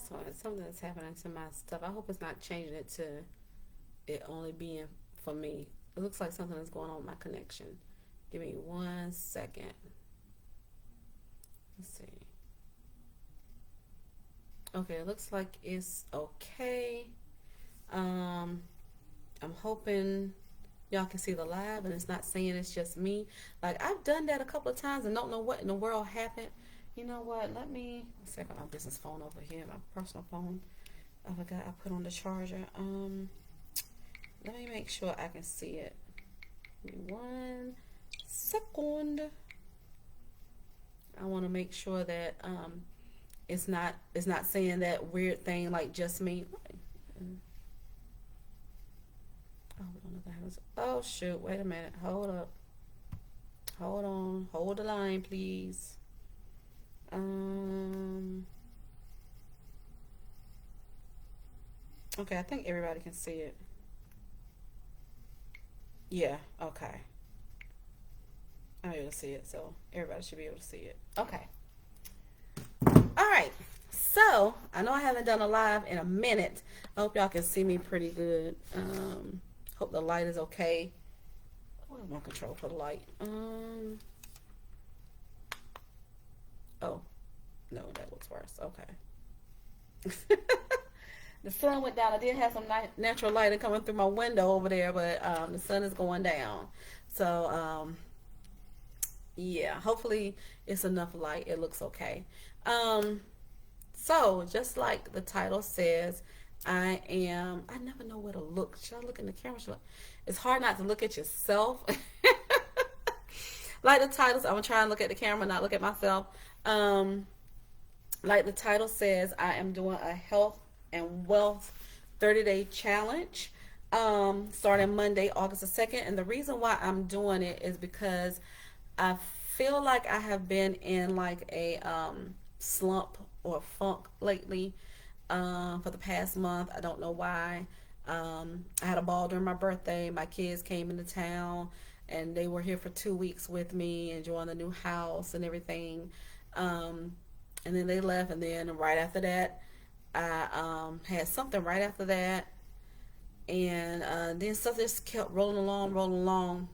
So it's something that's happening to my stuff. I hope it's not changing it to it only being for me. It looks like something is going on with my connection. Give me 1 second. Let's see. Okay, it looks like it's okay. Um, I'm hoping y'all can see the live and it's not saying it's just me. Like I've done that a couple of times and don't know what in the world happened. You know what? Let me let's see, I got my business phone over here, my personal phone. I forgot I put on the charger. Let me make sure I can see it. Give me 1 second. I want to make sure that it's not saying that weird thing like just me. Oh, we don't know what happens. Oh shoot! Wait a minute. Hold up. Hold on. Hold the line, please. Okay, I think everybody can see it. Yeah. Okay. I'm able to see it, so everybody should be able to see it. Okay. All right. So I know I haven't done a live in a minute. I hope y'all can see me pretty good. Hope the light is okay. What is my control for the light? Oh, no, that looks worse. Okay. The sun went down. I did have some natural lighting coming through my window over there, but the sun is going down. So, yeah, hopefully it's enough light. It looks okay. So, just like the title says, I never know where to look. Should I look in the camera? It's hard not to look at yourself. Like the titles, I'm going to try and look at the camera, not look at myself. Like the title says, I am doing a health and wealth 30-day challenge starting Monday, August the 2nd. And the reason why I'm doing it is because I feel like I have been in like a slump or funk lately for the past month. I don't know why. I had a ball during my birthday. My kids came into town and they were here for 2 weeks with me, enjoying the new house and everything. And then they left, and then right after that, I had something right after that, and then stuff just kept rolling along,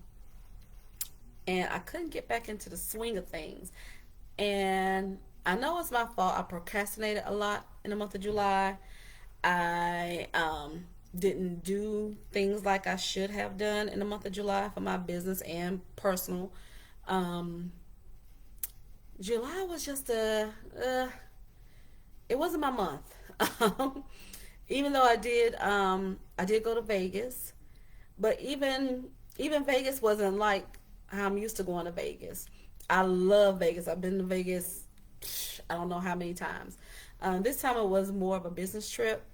and I couldn't get back into the swing of things. And I know it's my fault. I procrastinated a lot in the month of July. I didn't do things like I should have done in the month of July for my business and personal. July was just it wasn't my month. Even though I did go to Vegas, but even Vegas wasn't like how I'm used to going to Vegas. I love Vegas. I've been to Vegas, I don't know how many times. This time it was more of a business trip.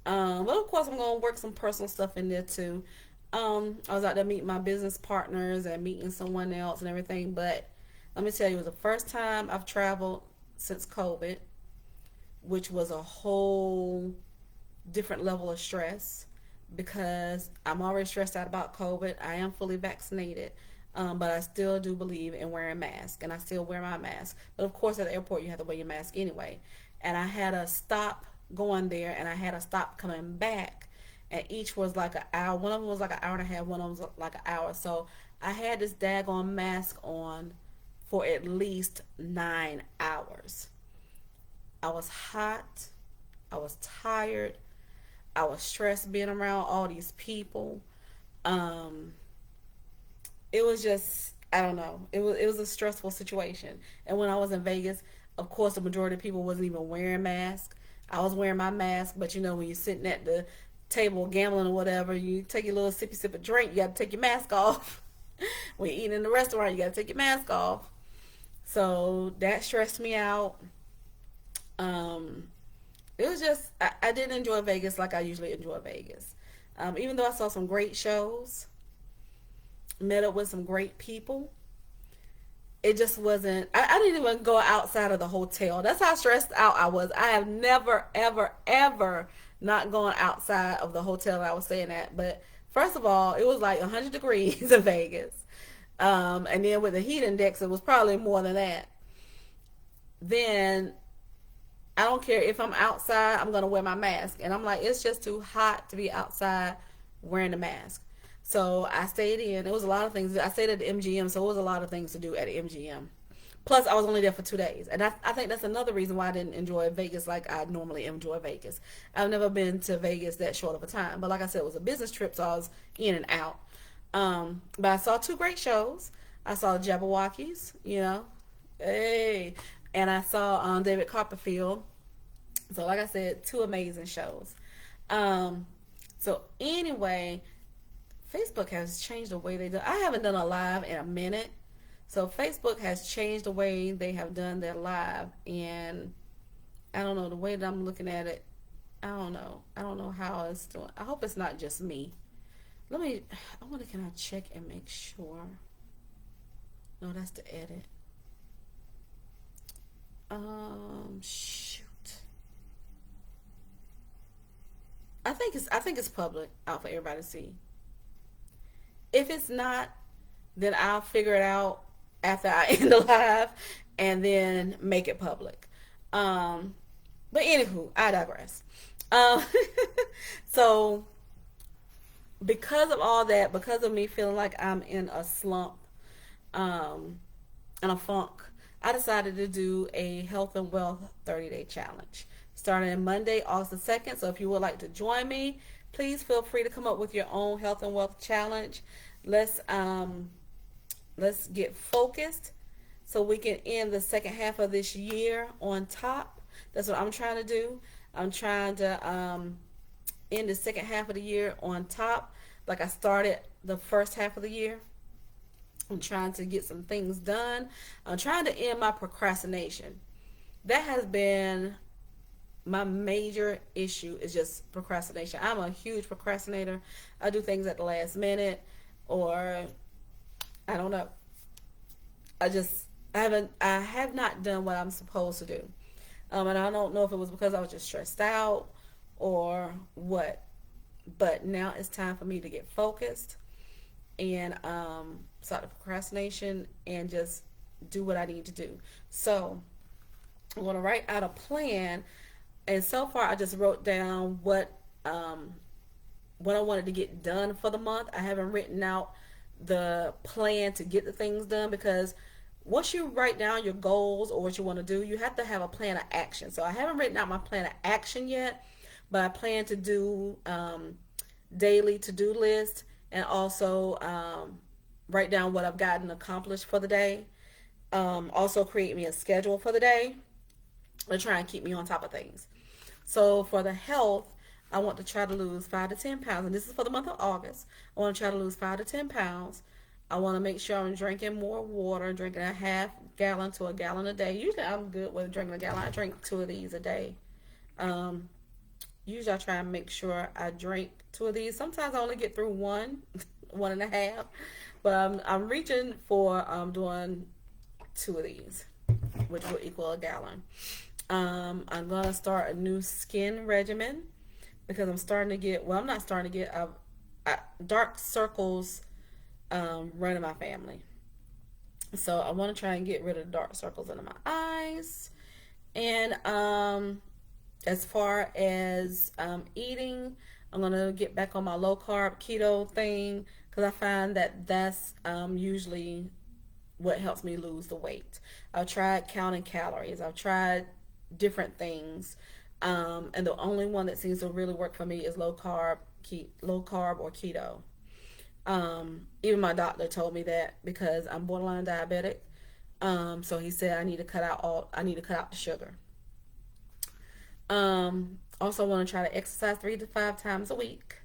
But of course, I'm going to work some personal stuff in there too. I was out there meeting my business partners and meeting someone else and everything. But let me tell you, it was the first time I've traveled since COVID, which was a whole different level of stress because I'm already stressed out about COVID. I am fully vaccinated. But I still do believe in wearing masks, and I still wear my mask. But of course, at the airport, you have to wear your mask anyway. And I had a stop going there, and I had a stop coming back, and each was like an hour. One of them was like an hour and a half. One of them was like an hour. So I had this daggone mask on for at least 9 hours. I was hot. I was tired. I was stressed being around all these people. It was just, I don't know. It was a stressful situation. And when I was in Vegas, of course, the majority of people wasn't even wearing masks. I was wearing my mask, but you know, when you're sitting at the table gambling or whatever, you take your little sippy sip of drink, you got to take your mask off. When you're eating in the restaurant, you got to take your mask off. So that stressed me out. It was just, I didn't enjoy Vegas like I usually enjoy Vegas. Even though I saw some great shows, met up with some great people, it just wasn't, I didn't even go outside of the hotel. That's how stressed out I was. I have never, ever, ever not gone outside of the hotel I was staying at. But first of all, it was like 100 degrees in Vegas. And then with the heat index, it was probably more than that. Then I don't care if I'm outside, I'm gonna wear my mask. And I'm like, it's just too hot to be outside wearing a mask. So I stayed in. There was a lot of things. I stayed at the MGM, so it was a lot of things to do at the MGM. Plus, I was only there for 2 days, and I think that's another reason why I didn't enjoy Vegas like I normally enjoy Vegas. I've never been to Vegas that short of a time, but like I said, it was a business trip, so I was in and out. But I saw two great shows. I saw the Jabberwockies, hey, and I saw David Copperfield. So, like I said, two amazing shows. Um, so anyway, Facebook has changed the way they do. I haven't done a live in a minute. So Facebook has changed the way they have done their live, and I don't know the way that I'm looking at it. I don't know. I don't know how it's doing. I hope it's not just me. Let me. I wonder, can I check and make sure? No, that's the edit. Shoot. I think it's public out for everybody to see. If it's not, then I'll figure it out after I end the live and then make it public. Um, but anywho, I digress. Um, so because of all that, because of me feeling like I'm in a slump, um, and a funk, I decided to do a health and wealth 30-day challenge starting Monday, August the 2nd. So if you would like to join me, please feel free to come up with your own health and wealth challenge. Let's um let's get focused so we can end the second half of this year on top. That's what I'm trying to do. I'm trying to end the second half of the year on top, like I started the first half of the year. I'm trying to get some things done. I'm trying to end my procrastination. That has been my major issue, is just procrastination. I'm a huge procrastinator. I do things at the last minute, or I don't know. I have not done what I'm supposed to do. And I don't know if it was because I was just stressed out or what. But now it's time for me to get focused and stop the procrastination and just do what I need to do. So I'm going to write out a plan. And so far, I just wrote down what I wanted to get done for the month. I haven't written out the plan to get the things done, because once you write down your goals or what you want to do, you have to have a plan of action. So I haven't written out my plan of action yet, but I plan to do daily to-do list, and also write down what I've gotten accomplished for the day. Also create me a schedule for the day and try and keep me on top of things. So for the health, I want to try to lose 5 to 10 pounds, and this is for the month of August. I want to try to lose 5 to 10 pounds. I want to make sure I'm drinking more water, drinking a half gallon to a gallon a day. Usually I'm good with drinking a gallon. I drink 2 of these a day. Um, Usually I try and make sure I drink 2 of these. Sometimes I only get through one, one and a half, but I'm reaching for doing 2 of these, which will equal a gallon. I'm gonna start a new skin regimen because I'm starting to get, well, I'm not starting to get dark circles running my family. So I want to try and get rid of the dark circles under my eyes. And as far as eating, I'm gonna get back on my low carb keto thing, because I find that that's usually what helps me lose the weight. I've tried counting calories. I've tried different things, and the only one that seems to really work for me is low carb or keto. Even my doctor told me that, because I'm borderline diabetic. So he said I need to cut out the sugar. Also want to try to exercise 3 to 5 times a week.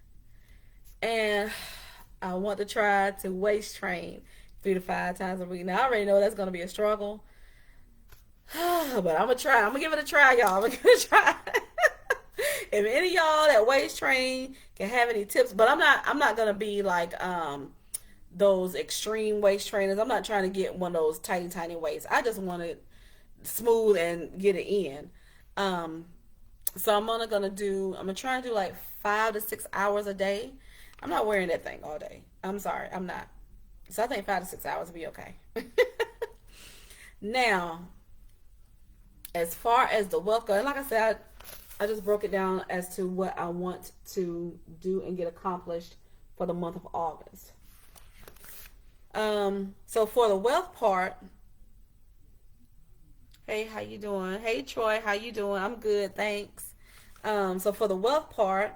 And I want to try to waist train 3 to 5 times a week. Now I already know that's gonna be a struggle. But I'm gonna try. I'm gonna give it a try, y'all. I'm gonna give it a try. If any of y'all that waist train can have any tips, but I'm not gonna be like those extreme waist trainers. I'm not trying to get one of those tiny waists. I just want it smooth and get it in. Um, so I'm gonna try and do like 5 to 6 hours a day. I'm not wearing that thing all day. I'm sorry, I'm not. So I think 5 to 6 hours will be okay. Now, As far as the wealth goes, and like I said, I just broke it down as to what I want to do and get accomplished for the month of August. So for the wealth part, hey, how you doing? Hey, Troy, how you doing? I'm good, thanks. So for the wealth part,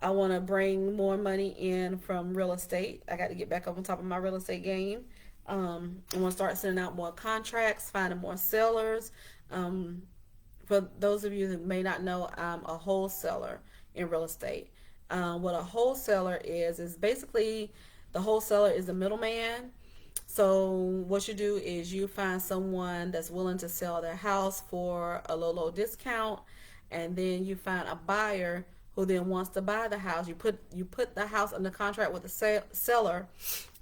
I want to bring more money in from real estate. I got to get back up on top of my real estate game. I want to start sending out more contracts, finding more sellers. Um, for those of you that may not know, I'm a wholesaler in real estate. What a wholesaler is basically the wholesaler is the middleman. So what you do is you find someone that's willing to sell their house for a low discount, and then you find a buyer who then wants to buy the house. You put the house under contract with the seller,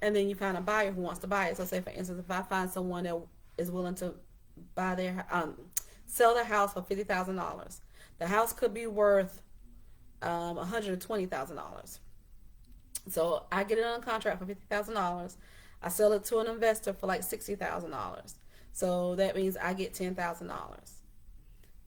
and then you find a buyer who wants to buy it. So say for instance, if I find someone that is willing to buy their sell their house for $50,000, the house could be worth $120,000. So I get it on contract for $50,000. I sell it to an investor for like $60,000. So that means I get $10,000.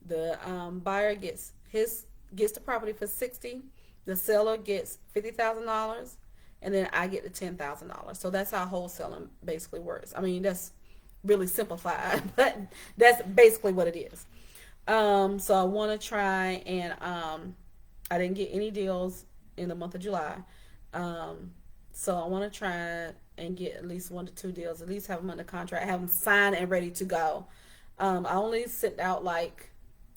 The buyer gets the property for 60. The seller gets $50,000, and then I get the $10,000. So that's how wholesaling basically works. I mean, that's really simplified, but that's basically what it is. So I want to try and I didn't get any deals in the month of July. So I want to try and get at least 1 to 2 deals, at least have them under contract, have them signed and ready to go. I only sent out like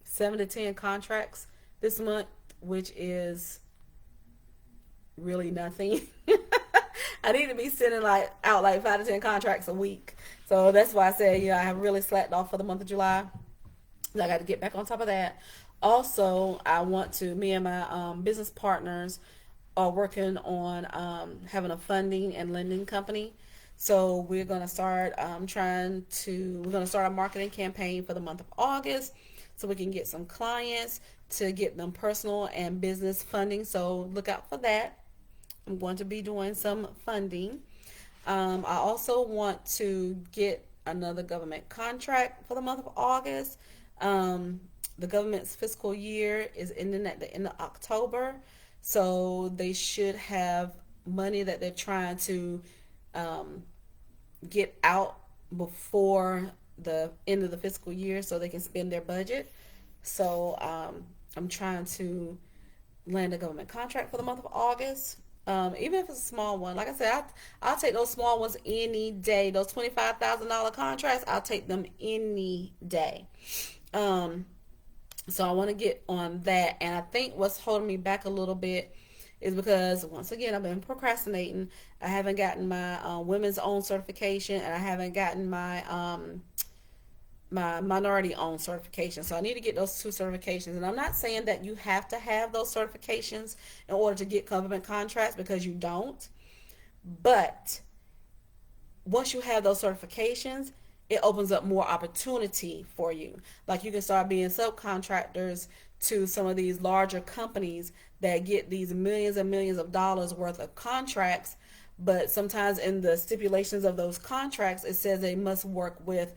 7 to 10 contracts this month, which is really nothing. I need to be sending out like 5 to 10 contracts a week. So that's why I said, I have really slacked off for the month of July. I got to get back on top of that. Also, me and my business partners are working on having a funding and lending company. So we're going to start we're going to start a marketing campaign for the month of August so we can get some clients to get them personal and business funding. So look out for that. I'm going to be doing some funding. I also want to get another government contract for the month of August. The government's fiscal year is ending at the end of October, so they should have money that they're trying to get out before the end of the fiscal year so they can spend their budget. So I'm trying to land a government contract for the month of August. Even if it's a small one, like I said, I'll take those small ones any day. Those $25,000 contracts, I'll take them any day. So I want to get on that. And I think what's holding me back a little bit is because, once again, I've been procrastinating. I haven't gotten my women's own certification, and I haven't gotten my minority owned certification. So I need to get those 2 certifications. And I'm not saying that you have to have those certifications in order to get government contracts, because you don't. But once you have those certifications, it opens up more opportunity for you. Like, you can start being subcontractors to some of these larger companies that get these millions and millions of dollars worth of contracts. But sometimes in the stipulations of those contracts, it says they must work with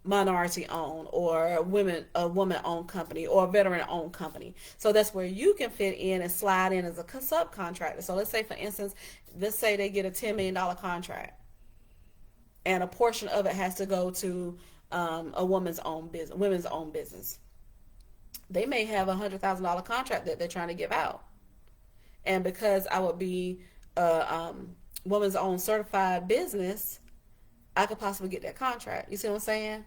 minority owned or a woman owned company or a veteran owned company. So that's where you can fit in and slide in as a subcontractor. So let's say, for instance, they get a $10 million contract, and a portion of it has to go to a women's own business. They may have $100,000 contract that they're trying to give out, and because I would be a woman's own certified business, I could possibly get that contract. You see what I'm saying?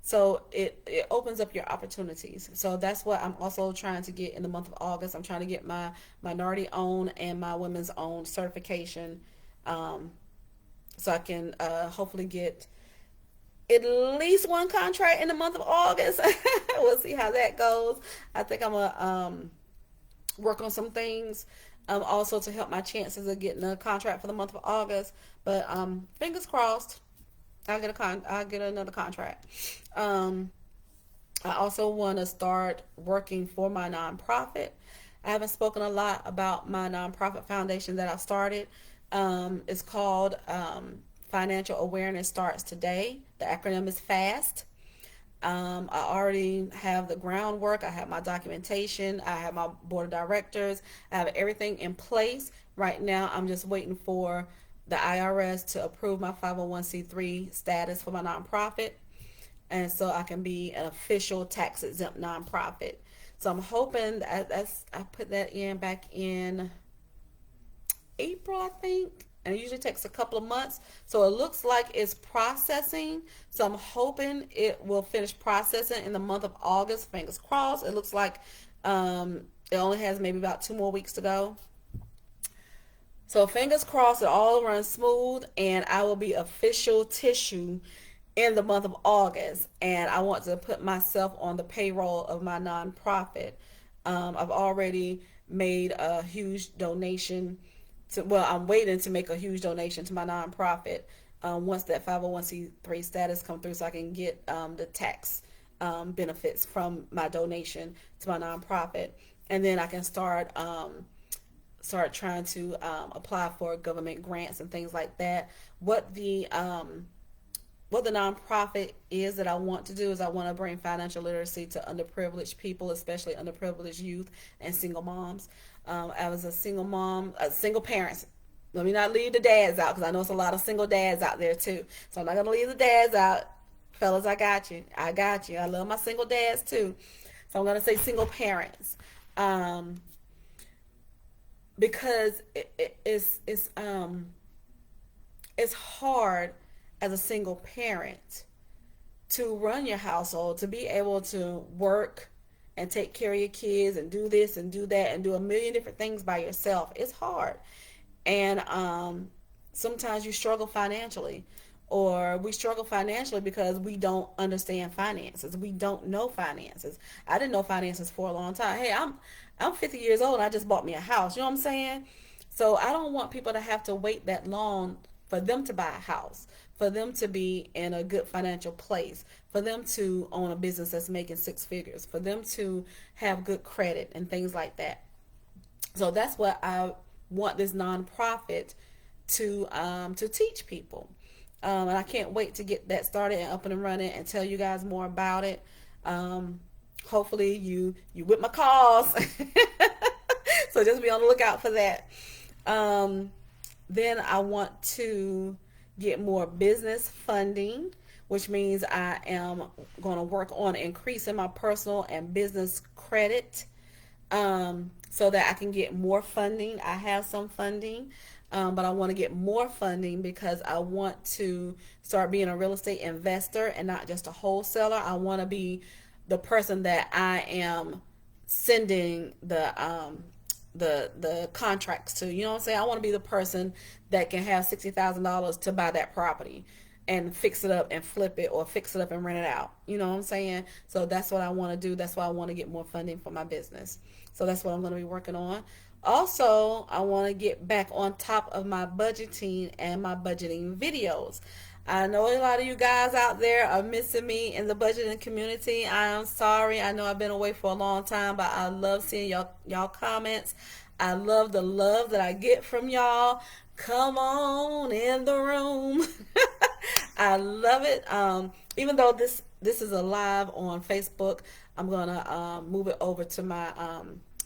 So it opens up your opportunities. So that's what I'm also trying to get in the month of August. I'm trying to get my minority owned and my women's owned certification, so I can hopefully get at least 1 contract in the month of August. We'll see how that goes. I think I'm gonna work on some things also to help my chances of getting a contract for the month of August. But fingers crossed, I'll get another contract. I also want to start working for my nonprofit. I haven't spoken a lot about my nonprofit foundation that I started. It's called Financial Awareness Starts Today. The acronym is FAST. I already have the groundwork. I have my documentation. I have my board of directors. I have everything in place. Right now, I'm just waiting for the IRS to approve my 501c3 status for my nonprofit. And so I can be an official tax exempt nonprofit. So I'm hoping I put that in back in April, I think. And it usually takes a couple of months. So it looks like it's processing. So I'm hoping it will finish processing in the month of August. Fingers crossed. It looks like it only has maybe about 2 more weeks to go. So fingers crossed it all runs smooth and I will be official tissue in the month of August. And I want to put myself on the payroll of my nonprofit. I've already made a huge donation well, I'm waiting to make a huge donation to my nonprofit once that 501c3 status come through so I can get the tax benefits from my donation to my nonprofit. And then I can start trying to apply for government grants and things like that. What the nonprofit is that I want to do is I want to bring financial literacy to underprivileged people, especially underprivileged youth and single moms. I was a single mom, single parents. Let me not leave the dads out because I know it's a lot of single dads out there too. So I'm not going to leave the dads out. Fellas, I got you. I got you. I love my single dads too. So I'm going to say single parents. Because it's hard as a single parent to run your household, to be able to work and take care of your kids and do this and do that and do a million different things by yourself. It's hard. And sometimes you struggle financially, or we struggle financially because we don't understand finances. We don't know finances. I didn't know finances for a long time. Hey, I'm 50 years old and I just bought me a house. You know what I'm saying? So I don't want people to have to wait that long for them to buy a house, for them to be in a good financial place, for them to own a business that's making six figures, for them to have good credit and things like that. So that's what I want this nonprofit to teach people. And I can't wait to get that started and up and running and tell you guys more about it. Hopefully you whip my calls. So just be on the lookout for that. Then I want to get more business funding, which means I am going to work on increasing my personal and business credit so that I can get more funding. I have some funding, but I want to get more funding because I want to start being a real estate investor and not just a wholesaler. I want to be the person that I am sending the contracts to. You know what I'm saying? I want to be the person that can have $60,000 to buy that property and fix it up and flip it, or fix it up and rent it out. You know what I'm saying? So that's what I want to do. That's why I want to get more funding for my business. So that's what I'm going to be working on. Also, I want to get back on top of my budgeting and my budgeting videos. I know a lot of you guys out there are missing me in the budgeting community. I am sorry. I know I've been away for a long time, but I love seeing y'all comments. I love the love that I get from y'all. Come on in the room. I love it. Even though this is a live on Facebook, I'm gonna move it over to my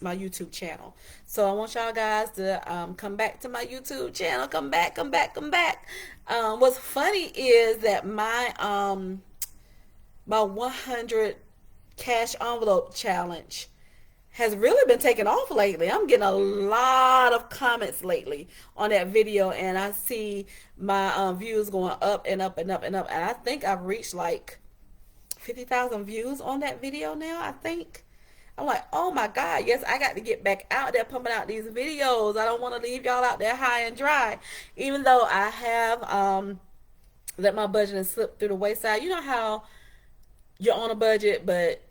YouTube channel. So I want y'all guys to come back to my YouTube channel. Come back, come back, come back. What's funny is that my 100 cash envelope challenge has really been taking off lately. I'm getting a lot of comments lately on that video, and I see my views going up and up and up and up. And I think I've reached like 50,000 views on that video now, I think. I'm like, oh my God, yes, I got to get back out there pumping out these videos. I don't want to leave y'all out there high and dry. Even though I have let my budgeting slip through the wayside. You know how you're on a budget, but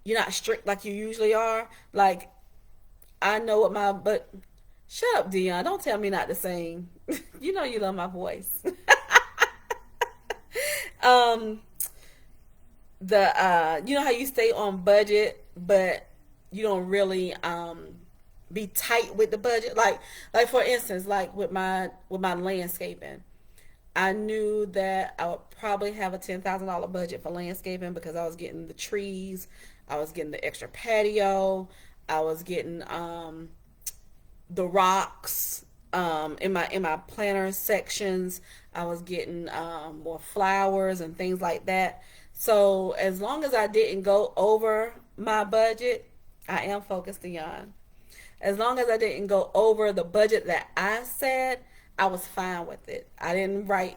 you're not strict like you usually are? Like, I know what but shut up, Dion. Don't tell me not to sing. You know you love my voice. You know how you stay on budget, but you don't really be tight with the budget. Like for instance, like with my landscaping, I knew that I would probably have a $10,000 budget for landscaping because I was getting the trees, I was getting the extra patio, I was getting the rocks in my planter sections. I was getting more flowers and things like that. So as long as I didn't go over my budget, I am focused beyond. As long as I didn't go over the budget that I said, I was fine with it. I didn't write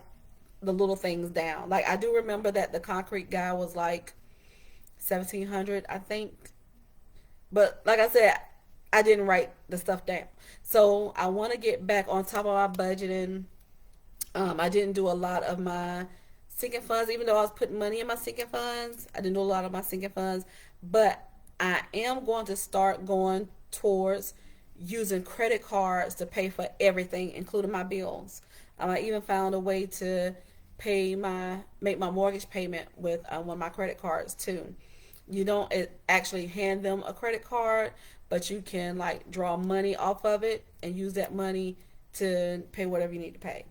the little things down. Like I do remember that the concrete guy was like 1,700, I think. But like I said, I didn't write the stuff down. So I want to get back on top of my budgeting. I didn't do a lot of my sinking funds, even though I was putting money in my sinking funds. I didn't do a lot of my sinking funds, but I am going to start going towards using credit cards to pay for everything, including my bills. I even found a way to make my mortgage payment with one of my credit cards too. You don't actually hand them a credit card, but you can like draw money off of it and use that money to pay whatever you need to pay.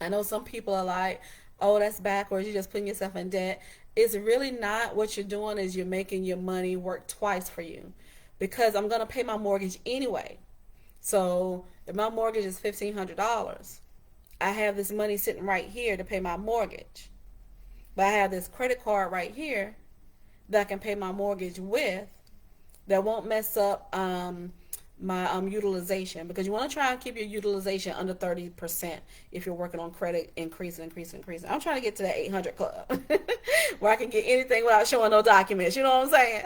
I know some people are like, oh, that's backwards. You're just putting yourself in debt. It's really not. What you're doing is you're making your money work twice for you because I'm going to pay my mortgage anyway. So if my mortgage is $1,500, I have this money sitting right here to pay my mortgage. But I have this credit card right here that I can pay my mortgage with that won't mess up my utilization, because you want to try and keep your utilization under 30% if you're working on credit increasing. I'm trying to get to that 800 club where I can get anything without showing no documents. You know what I'm saying?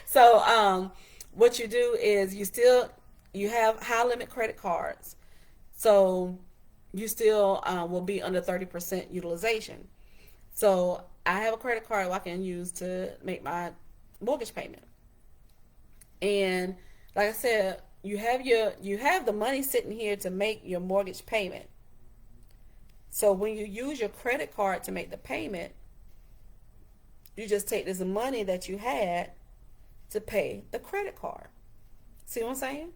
So what you do is you have high limit credit cards, so you still will be under 30% utilization. So I have a credit card I can use to make my mortgage payment. And like I said, you have the money sitting here to make your mortgage payment. So when you use your credit card to make the payment, you just take this money that you had to pay the credit card. See what I'm saying?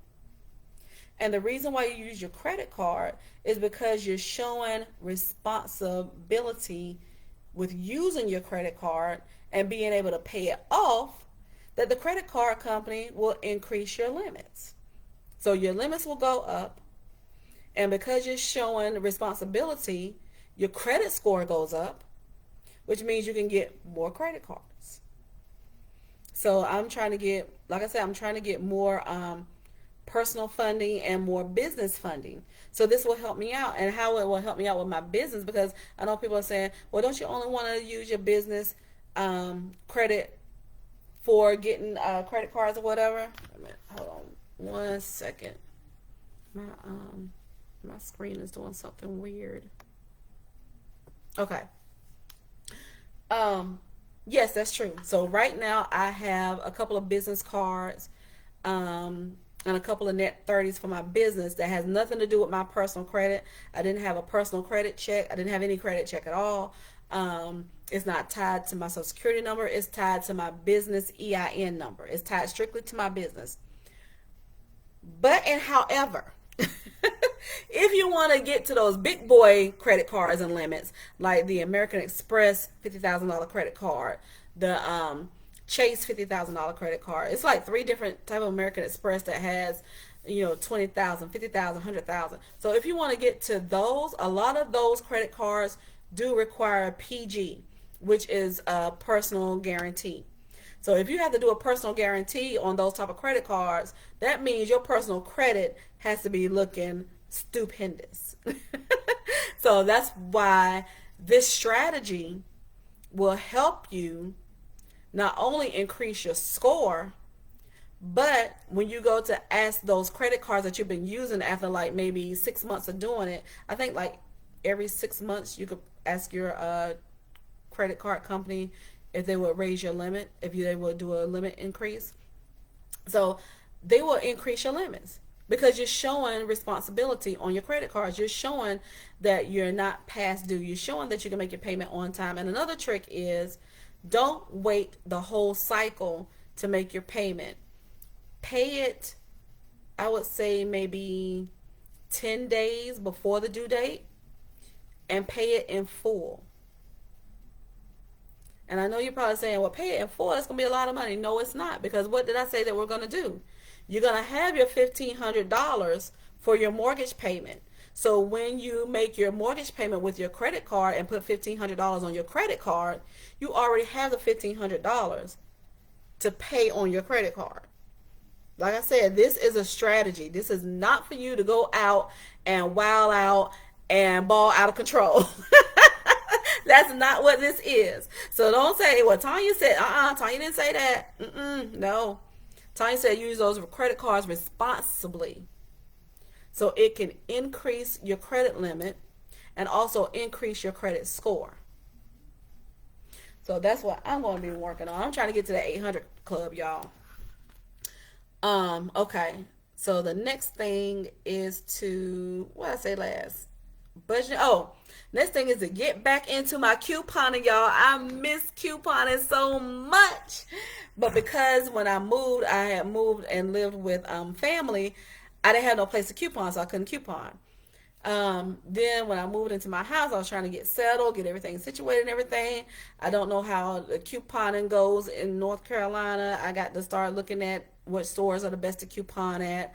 And the reason why you use your credit card is because you're showing responsibility with using your credit card and being able to pay it off, that the credit card company will increase your limits. So your limits will go up, and because you're showing responsibility, your credit score goes up, which means you can get more credit cards. So I'm trying to get, like I said, I'm trying to get more personal funding and more business funding. So this will help me out. And how it will help me out with my business, because I know people are saying, well, don't you only want to use your business credit for getting credit cards or whatever? Wait a minute, hold on one second. My screen is doing something weird. Okay. Yes, that's true. So right now I have a couple of business cards and a couple of net 30s for my business that has nothing to do with my personal credit. I didn't have a personal credit check. I didn't have any credit check at all. It's not tied to my social security number. It's tied to my business EIN number. It's tied strictly to my business. But and however, if you want to get to those big boy credit cards and limits, like the American Express $50,000 credit card, the Chase $50,000 credit card, it's like three different type of American Express that has, 20,000, 50,000, 100,000. So if you want to get to those, a lot of those credit cards do require a PG, which is a personal guarantee. So if you have to do a personal guarantee on those type of credit cards, that means your personal credit has to be looking stupendous. So that's why this strategy will help you not only increase your score, but when you go to ask those credit cards that you've been using after like maybe 6 months of doing it, I think like every 6 months you could ask your credit card company if they would raise your limit, if they would do a limit increase. So they will increase your limits because you're showing responsibility on your credit cards. You're showing that you're not past due. You're showing that you can make your payment on time. And another trick is, don't wait the whole cycle to make your payment. Pay it, I would say maybe 10 days before the due date. and pay it in full. And I know you're probably saying, well, pay it in full, that's going to be a lot of money. No, it's not, because what did I say that we're going to do? You're going to have your $1,500 for your mortgage payment. So when you make your mortgage payment with your credit card and put $1,500 on your credit card, you already have the $1,500 to pay on your credit card. Like I said, this is a strategy. This is not for you to go out and wild out and ball out of control. That's not what this is. So don't say, well, Tanya said, Tanya didn't say that. No. Tanya said use those credit cards responsibly so it can increase your credit limit and also increase your credit score. So that's what I'm going to be working on. I'm trying to get to the 800 club, y'all. Okay. So the next thing is to, what did I say last? Budget. Oh, next thing is to get back into my couponing, y'all. I miss couponing so much. But because when I moved, I had moved and lived with family, I didn't have no place to coupon, so I couldn't coupon. Then when I moved into my house, I was trying to get settled, get everything situated and everything. I don't know how the couponing goes in North Carolina. I got to start looking at what stores are the best to coupon at.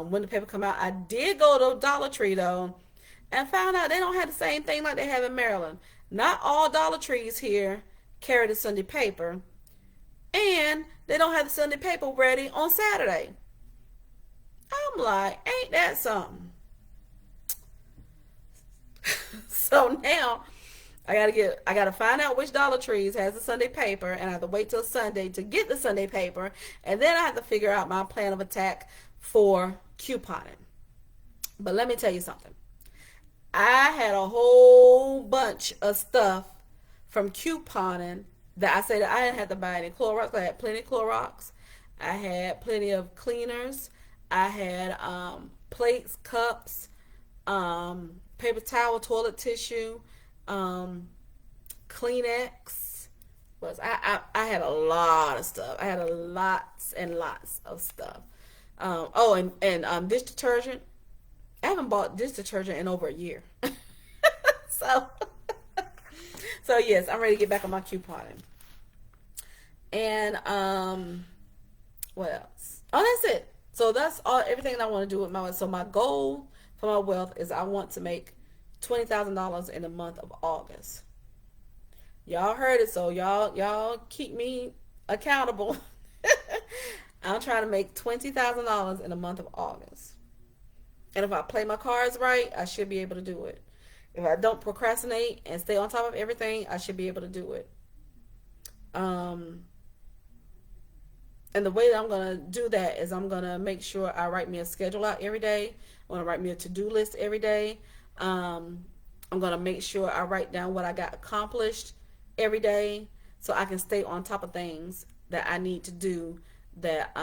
When the paper come out, I did go to Dollar Tree though, and found out they don't have the same thing like they have in Maryland. Not all Dollar Trees here carry the Sunday paper, and they don't have the Sunday paper ready on Saturday. I'm like, ain't that something? So now I gotta find out which Dollar Trees has the Sunday paper, and I have to wait till Sunday to get the Sunday paper, and then I have to figure out my plan of attack for couponing. But let me tell you something. I had a whole bunch of stuff from couponing that I said that I didn't have to buy any Clorox. I had plenty of Clorox. I had plenty of cleaners. I had plates, cups, paper towel, toilet tissue, Kleenex. I had a lot of stuff. I had lots and lots of stuff. And dish detergent. I haven't bought dish detergent in over a year. so so yes, I'm ready to get back on my couponing. And what else? Oh, that's it. So that's all, everything that I want to do with my, so my goal for my wealth is I want to make $20,000 in the month of August. Y'all heard it, so y'all keep me accountable. I'm trying to make $20,000 in the month of August. And if I play my cards right, I should be able to do it. If I don't procrastinate and stay on top of everything, I should be able to do it. And the way that I'm going to do that is I'm going to make sure I write me a schedule out every day. I'm going to write me a to-do list every day. I'm going to make sure I write down what I got accomplished every day so I can stay on top of things that I need to do, that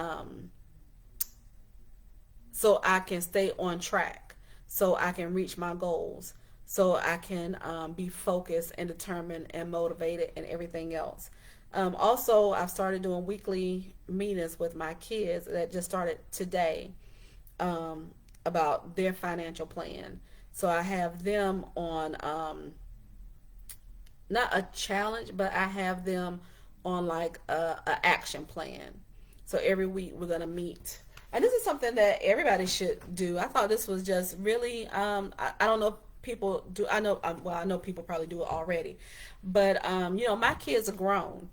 so I can stay on track, so I can reach my goals, so I can be focused and determined and motivated and everything else. Also, I've started doing weekly meetings with my kids that just started today about their financial plan. So I have them on not a challenge, but I have them on like a action plan. So every week we're gonna meet, and this is something that everybody should do. I thought this was just really I don't know if people do. I know I know people probably do it already, but my kids are grown.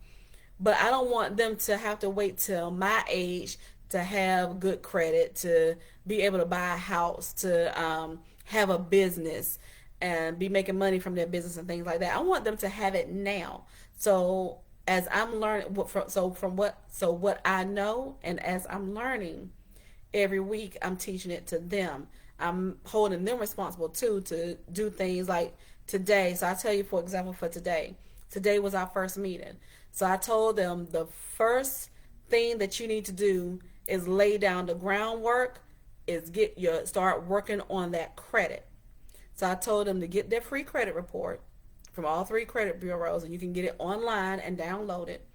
But I don't want them to have to wait till my age to have good credit, to be able to buy a house, to have a business and be making money from their business and things like that. I want them to have it now. So as I'm learning, what I know, and as I'm learning every week, I'm teaching it to them. I'm holding them responsible too to do things like today. So I tell you, for example, for today. Today was our first meeting. So I told them the first thing that you need to do is lay down the groundwork, is start working on that credit. So I told them to get their free credit report from all 3 credit bureaus, and you can get it online and download it.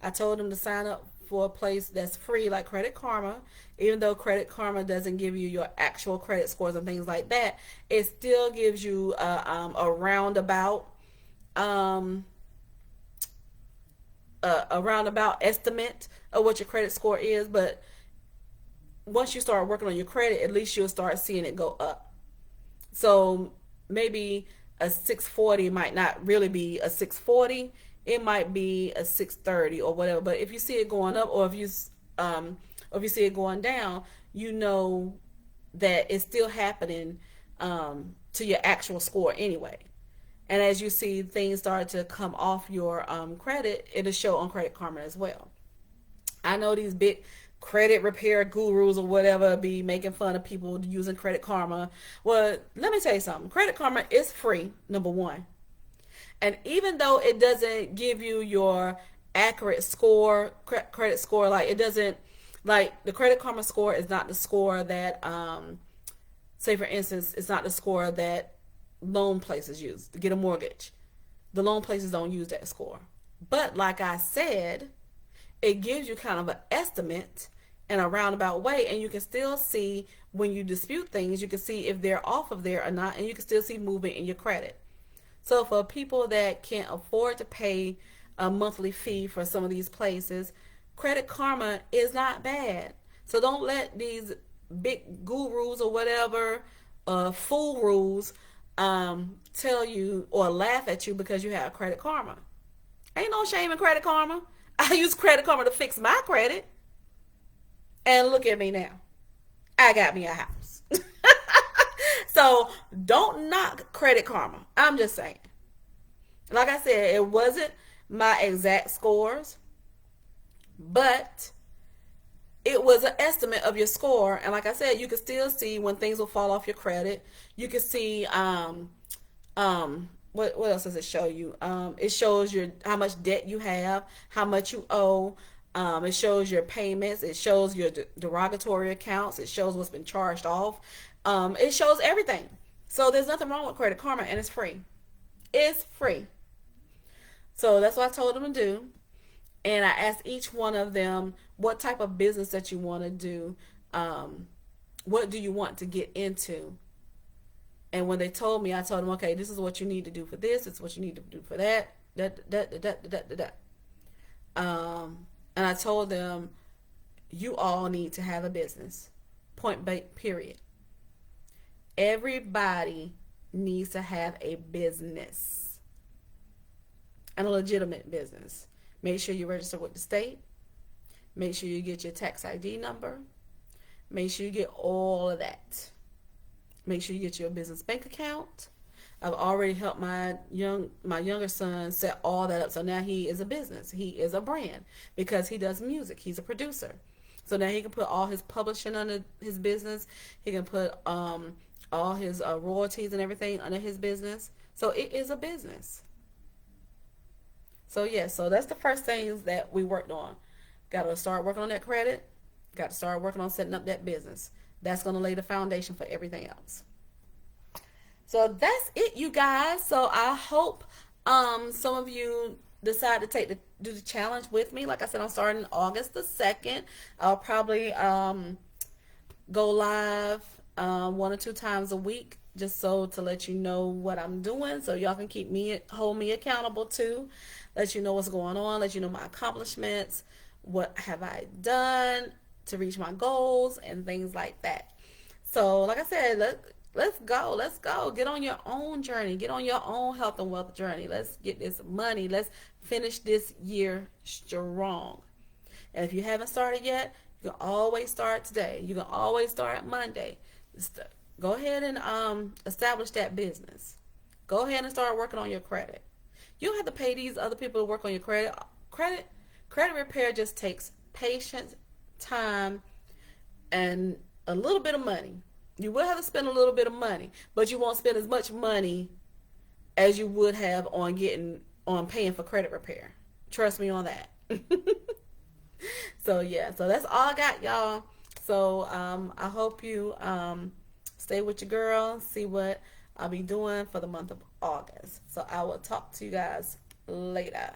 I told them to sign up for a place that's free like Credit Karma. Even though Credit Karma doesn't give you your actual credit scores and things like that, it still gives you a roundabout um, a roundabout estimate of what your credit score is. But once you start working on your credit, at least you'll start seeing it go up. So maybe a 640 might not really be a 640. It might be a 630 or whatever. But if you see it going up, um, or if you see it going down, you know that it's still happening to your actual score anyway. And as you see things start to come off your credit, it'll show on Credit Karma as well. I know these big credit repair gurus or whatever be making fun of people using Credit Karma. Well, let me tell you something. Credit Karma is free, number one. And even though it doesn't give you your accurate score, credit score, like it doesn't, like the Credit Karma score is not the score that, say for instance, it's not the score that loan places use to get a mortgage. The loan places don't use that score. But like I said, it gives you kind of an estimate in a roundabout way, and you can still see when you dispute things, you can see if they're off of there or not, and you can still see movement in your credit. So for people that can't afford to pay a monthly fee for some of these places, Credit Karma is not bad. So don't let these big gurus or whatever, fool rules, tell you or laugh at you because you have Credit Karma. Ain't no shame in Credit Karma. I use Credit Karma to fix my credit. And look at me now. I got me a house. So don't knock Credit Karma. I'm just saying. Like I said, it wasn't my exact scores, but it was an estimate of your score. And like I said, you can still see when things will fall off your credit. You can see what else does it show you? It shows your how much debt you have, how much you owe. It shows your payments. It shows your derogatory accounts. It shows what's been charged off. It shows everything. So there's nothing wrong with Credit Karma, and it's free. It's free. So that's what I told them to do. And I asked each one of them what type of business that you want to do. What do you want to get into? And when they told me, I told them, okay, this is what you need to do for this. It's what you need to do for that. And I told them, you all need to have a business. Point blank, period. Everybody needs to have a business. And a legitimate business. Make sure you register with the state. Make sure you get your tax ID number. Make sure you get all of that. Make sure you get your business bank account. I've already helped my younger son set all that up. So now he is a business. He is a brand because he does music. He's a producer. So now he can put all his publishing under his business. He can put all his royalties and everything under his business. So it is a business. So yeah, so that's the first things that we worked on. Got to start working on that credit. Got to start working on setting up that business. That's going to lay the foundation for everything else. So that's it, you guys. So I hope some of you decide to do the challenge with me. Like I said, I'm starting August the 2nd. I'll probably go live 1 or 2 times a week, just so to let you know what I'm doing, so y'all can hold me accountable too. Let you know what's going on. Let you know my accomplishments. What have I done to reach my goals and things like that. So like I said, let's go get on your own journey, get on your own health and wealth journey. Let's get this money. Let's finish this year strong. And if you haven't started yet, you can always start today. You can always start Monday. Go ahead and establish that business. Go ahead and start working on your credit. You don't have to pay these other people to work on your credit. Credit repair just takes patience, time, and a little bit of money. You will have to spend a little bit of money, but you won't spend as much money as you would have on paying for credit repair. Trust me on that. So yeah, so that's all I got, y'all. So I hope you stay with your girl, see what I'll be doing for the month of August. So I will talk to you guys later.